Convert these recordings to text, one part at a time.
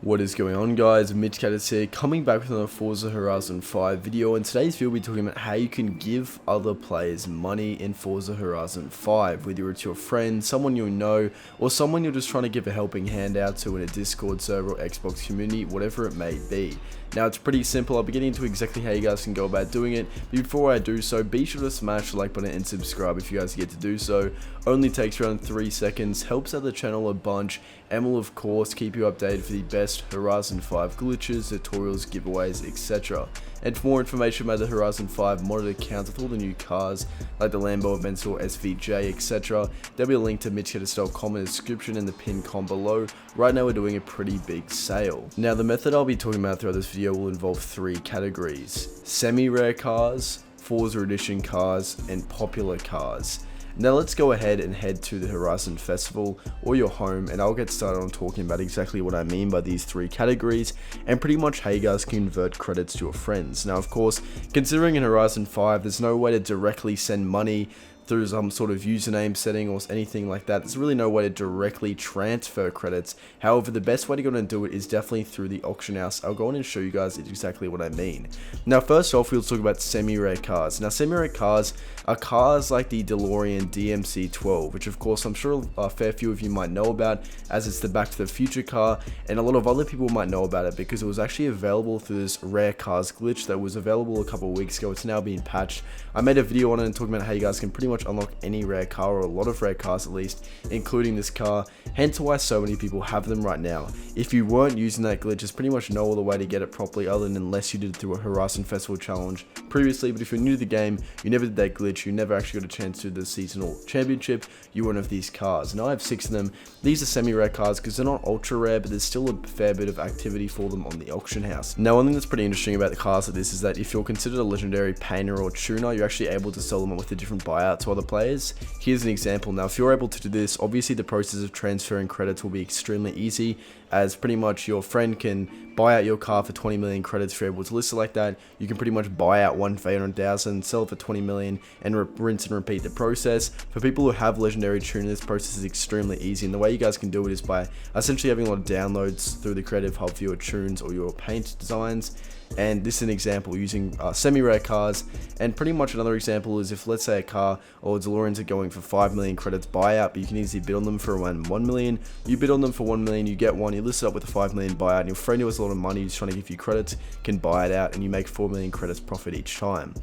What is going on, guys? MitchCactus here, coming back with another Forza Horizon 5 video. In today's video, we'll be talking about how you can give other players money in Forza Horizon 5, whether it's your friend, someone you know, or someone you're just trying to give a helping hand out to in a Discord server or Xbox community, whatever it may be. Now, it's pretty simple. I'll be getting into exactly how you guys can go about doing it. But before I do so, be sure to smash the like button and subscribe if you guys get to do so. Only takes around 3 seconds, helps out the channel a bunch, and will of course keep you updated for the best Horizon 5 glitches, tutorials, giveaways, etc. And for more information about the Horizon 5 modded account with all the new cars like the Lambo Aventador, SVJ, etc. There'll be a link to MitchCactus.com in the description and the pinned comment below. Right now we're doing a pretty big sale. Now, the method I'll be talking about throughout this video will involve 3 categories: semi-rare cars, Forza Edition cars, and popular cars. Now let's go ahead and head to the Horizon Festival or your home, and I'll get started on talking about exactly what I mean by these 3 categories and pretty much how you guys can convert credits to your friends. Now, of course, considering in Horizon 5 there's no way to directly send money through some sort of username setting or anything like that, there's really no way to directly transfer credits. However, the best way to go and do it is definitely through the auction house. I'll go on and show you guys exactly what I mean. Now, first off, we'll talk about semi-rare cars. Now, semi-rare cars are cars like the DeLorean DMC-12, which of course I'm sure a fair few of you might know about, as it's the Back to the Future car, and a lot of other people might know about it because it was actually available through this rare cars glitch that was available a couple of weeks ago. It's now being patched. I made a video on it and talking about how you guys can pretty much unlock any rare car, or a lot of rare cars at least, including this car, hence why so many people have them right now. If you weren't using that glitch, there's pretty much no other way to get it properly other than unless you did it through a Horizon Festival challenge previously. But if you're new to the game, you never did that glitch, you never actually got a chance to do the seasonal championship, you were one of these cars. Now I have 6 of them. These are semi-rare cars because they're not ultra rare, but there's still a fair bit of activity for them on the auction house. Now, one thing that's pretty interesting about the cars like this is that if you're considered a legendary painter or tuner, you're actually able to sell them with a different buyout to other players. Here's an example. Now, if you're able to do this, obviously the process of transferring credits will be extremely easy, as pretty much your friend can buy out your car for 20 million credits. If you're able to list it like that, you can pretty much buy out one for 800,000, sell it for 20 million, and rinse and repeat the process. For people who have legendary tuning, this process is extremely easy, and the way you guys can do it is by essentially having a lot of downloads through the creative hub for your tunes or your paint designs. And this is an example using semi-rare cars. And pretty much another example is if, let's say, a car or DeLoreans are going for 5 million credits buyout, but you can easily bid on them for around 1 million. You bid on them for 1 million, you get one, you list it up with a 5 million buyout, and your friend who has a lot of money who's trying to give you credits can buy it out, and you make 4 million credits profit each time.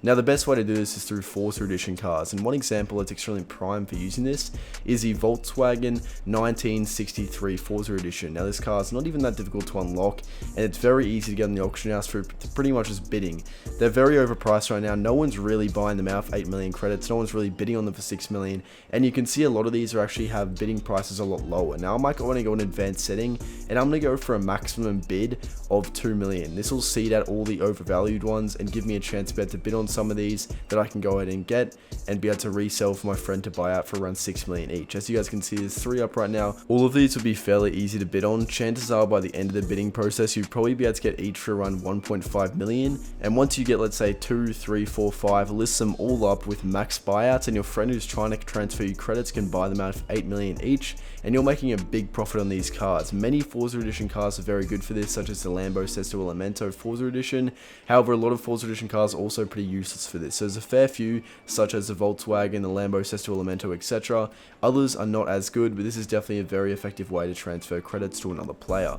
Now, the best way to do this is through Forza Edition cars, and one example that's extremely prime for using this is the Volkswagen 1963 Forza Edition. Now, this car is not even that difficult to unlock, and it's very easy to get in the auction house for pretty much just bidding. They're very overpriced right now. No one's really buying them out for 8 million credits. No one's really bidding on them for 6 million, and you can see a lot of these are actually have bidding prices a lot lower. Now, I might want to go in advanced setting, and I'm going to go for a maximum bid of 2 million. This will seed out all the overvalued ones and give me a chance to be able to bid on some of these that I can go ahead and get and be able to resell for my friend to buy out for around 6 million each. As you guys can see, there's 3 up right now. All of these would be fairly easy to bid on. Chances are by the end of the bidding process, you'd probably be able to get each for around 1.5 million. And once you get, let's say, 2, 3, 4, 5, list them all up with max buyouts, and your friend who's trying to transfer you credits can buy them out for 8 million each, and you're making a big profit on these cars. Many Forza Edition cars are very good for this, such as the Lambo Elemento Forza Edition. However, a lot of Forza Edition cars are also pretty useless for this. So there's a fair few, such as the Volkswagen, the Lambo Elemento, etc. Others are not as good, but this is definitely a very effective way to transfer credits to another player.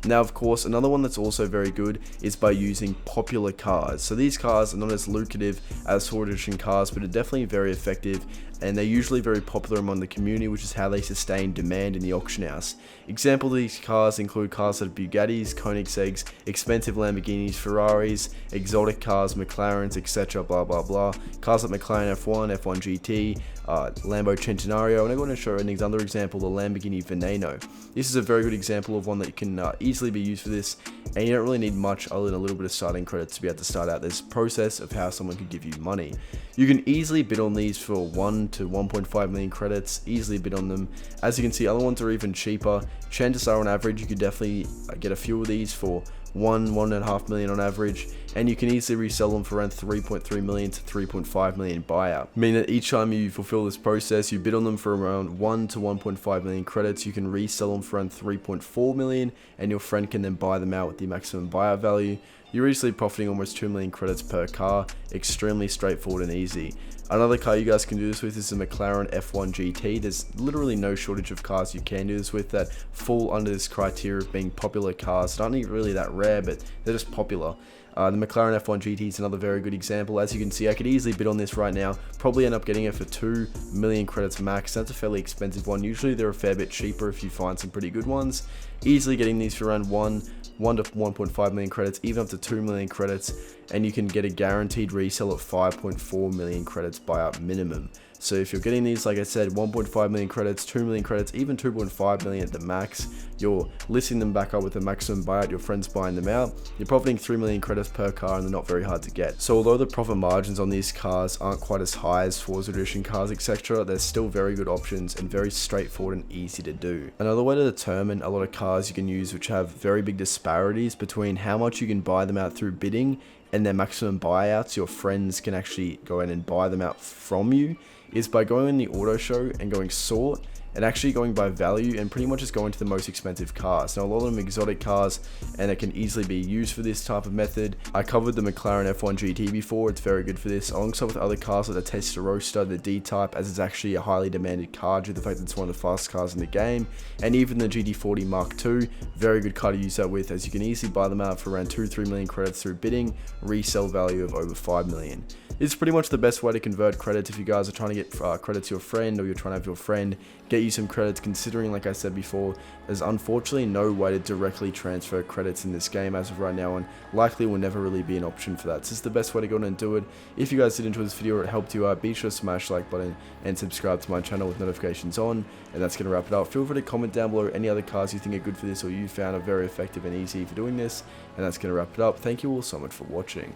Now, of course, another one that's also very good is by using popular cars. So these cars are not as lucrative as Forza Edition cars, but are definitely very effective, and they're usually very popular among the community, which is how they sustain demand in the auction house. Example of these cars include cars like Bugattis, Koenigsegg's, expensive Lamborghinis, Ferraris, exotic cars, McLarens, etc. blah blah blah. Cars like McLaren F1, F1 GT, Lambo Centenario, and I'm going to show another example, the Lamborghini Veneno. This is a very good example of one that can easily be used for this, and you don't really need much other than a little bit of starting credits to be able to start out this process of how someone could give you money. You can easily bid on these for 1 to 1.5 million credits, easily bid on them. As you can see, other ones are even cheaper. Chances are on average you could definitely get a few of these for 1.5 million on average, and you can easily resell them for around 3.3 million to 3.5 million buyout. Meaning that each time you fulfill this process, you bid on them for around 1 to 1.5 million credits, you can resell them for around 3.4 million, and your friend can then buy them out with the maximum buyout value. You're easily profiting almost 2 million credits per car. Extremely straightforward and easy. Another car you guys can do this with is the McLaren F1 GT. There's literally no shortage of cars you can do this with that fall under this criteria of being popular cars. They're not really that rare, but they're just popular. The McLaren F1 GT is another very good example. As you can see, I could easily bid on this right now, probably end up getting it for 2 million credits max. That's a fairly expensive one. Usually they're a fair bit cheaper if you find some pretty good ones. Easily getting these for around 1 to 1.5 million credits, even up to 2 million credits, and you can get a guaranteed resale at 5.4 million credits buyout minimum. So if you're getting these, like I said, 1.5 million credits, 2 million credits, even 2.5 million at the max, you're listing them back up with a maximum buyout, your friend's buying them out, you're profiting 3 million credits per car, and they're not very hard to get. So although the profit margins on these cars aren't quite as high as Forza Edition cars, etc., they're still very good options and very straightforward and easy to do. Another way to determine a lot of cars you can use which have very big disparities between how much you can buy them out through bidding and their maximum buyouts, your friends can actually go in and buy them out from you, is by going in the auto show and going sort and actually going by value and pretty much just going to the most expensive cars. Now a lot of them are exotic cars and it can easily be used for this type of method. I covered the McLaren F1 GT before, it's very good for this, alongside with other cars like the Testarossa, the D-Type, as it's actually a highly demanded car due to the fact that it's one of the fastest cars in the game, and even the GT40 Mark II, very good car to use that with, as you can easily buy them out for around 2-3 million credits through bidding, resale value of over 5 million. It's pretty much the best way to convert credits if you guys are trying to get credits to your friend, or you're trying to have your friend get you some credits, considering, like I said before, there's unfortunately no way to directly transfer credits in this game as of right now, and likely will never really be an option for that. So it's the best way to go and do it. If you guys did enjoy this video or it helped you out, be sure to smash the like button and subscribe to my channel with notifications on, and that's going to wrap it up. Feel free to comment down below any other cars you think are good for this or you found are very effective and easy for doing this, and that's going to wrap it up. Thank you all so much for watching.